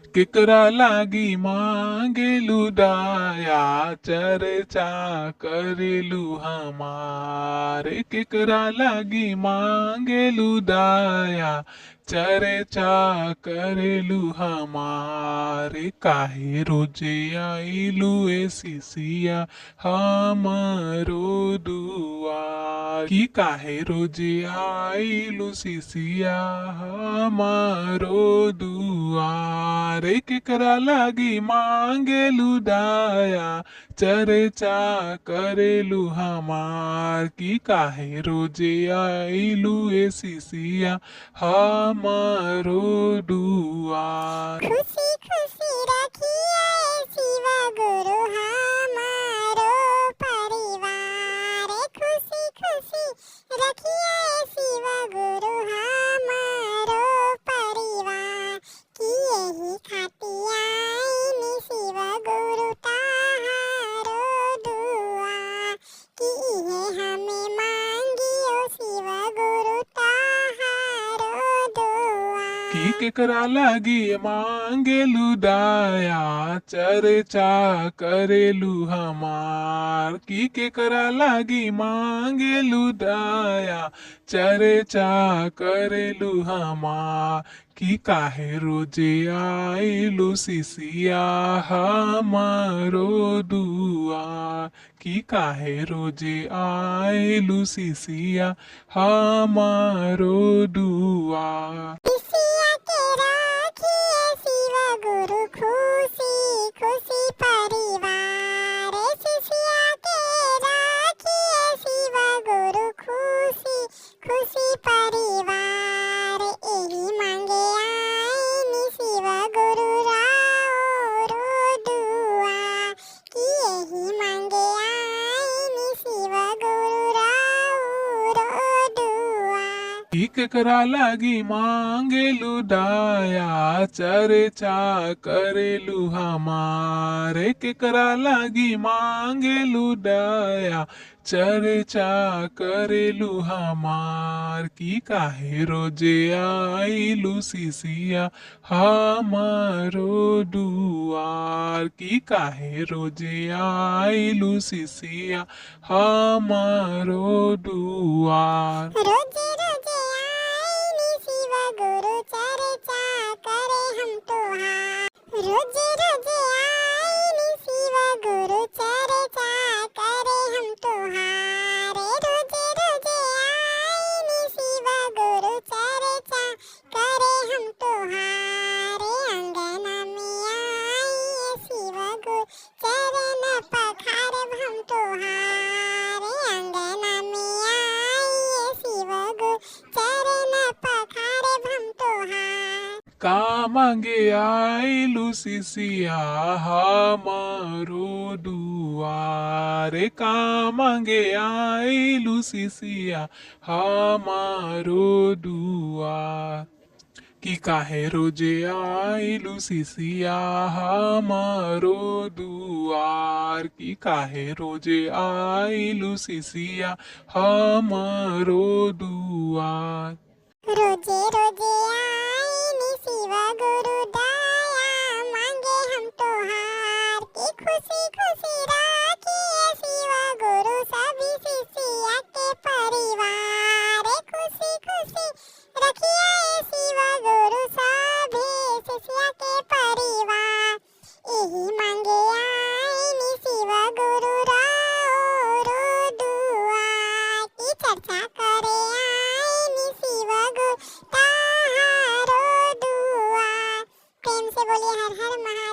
केकरा लागी मांगेलू दाया, चर्चा करेलू हमारे। केकरा लागी मांगेलू दाया, चर्चा करेलू हमारे। काहे रोजे आइलू ए सिसिया हमरो दुआर, की काहे रोजे आइलू सिसिया हमारो दुआर। केकरा लागी मांगेलू दाया, चर्चा करेलू हमार। की काहे रोजे आइलू ए सिसिया हमारो दुआर। खुशी खुशी रखिए शिव गुरु हमारो परिवार। खुशी खुशी रखिए शिव गुरु हमारो परिवार। कि यही खातिया आईनी शिव गुरु ताहारो दुआ। कि इहे हमें मांगियो शिव गुरु ताहारो दुआ। की केकरा लागी मांगेलू दाया, चर्चा करेलू हमार। की केकरा लागी मांगेलू दाया, चर्चा करेलू हमार। की काहे रोजे आइलू सिसिया हमारो दुआर। की काहे रोजे आइलू सिसिया हमारो दुआर। सिसिया के राखिए शिव गुरु खुशी खुशी परिवार। सिसिया के राखिए शिव गुरु खुशी खुशी परिवार। एही मांगे आईनी शिव गुरु राओरो दुआ। कि एही मांगे आईनी शिव गुरु राओरो दुआ। की केकरा लागी मांगेलू दाया, चर्चा करेलू हमारे। केकरा लागी मांगेलू दाया, चर्चा करेलू हमार। की काहे रोजे आइलू सिसिया हमारो दुआर। की काहे रोजे आइलू सिसिया हमारो दुआर। रोजे रोजे आईनी शिव गुरु चर्चा करे हम तुहार। रोजे रोजे आईनी शिव गुरु चर्चा करे हम तुहार। रोजे रोजे आईनी शिव गुरु चर्चा करे हम तुहार। अंगना में आइए शिव गुरु चरण पखारब हम तुहार। अंगना में आइए शिव गुरु चरण पखारब हम तुहार। का मांगे आइलू सिसिया हमारो दुआर। का मांगे आइलू सिसिया हमारो दुआर। की काहे रोजे आइलू सिसिया हमारो दुआर। की काहे रोजे आइलू सिसिया हमारो दुआर। रोजे रोजे आईनी शिव गुरु दाया, मांगे हम तुहार। की खुशी खुशी राखिए शिव गुरु सभी शिष्या के परिवार। खुशी खुशी रखिए शिव गुरु सभी शिष्या के परिवार। यही मांगे आईनी शिव गुरु राओरो दुआ। की चर्चा करे आईनी शिव गुरु ताहारो दुआ। प्रेम से बोलिए हर हर महादेव।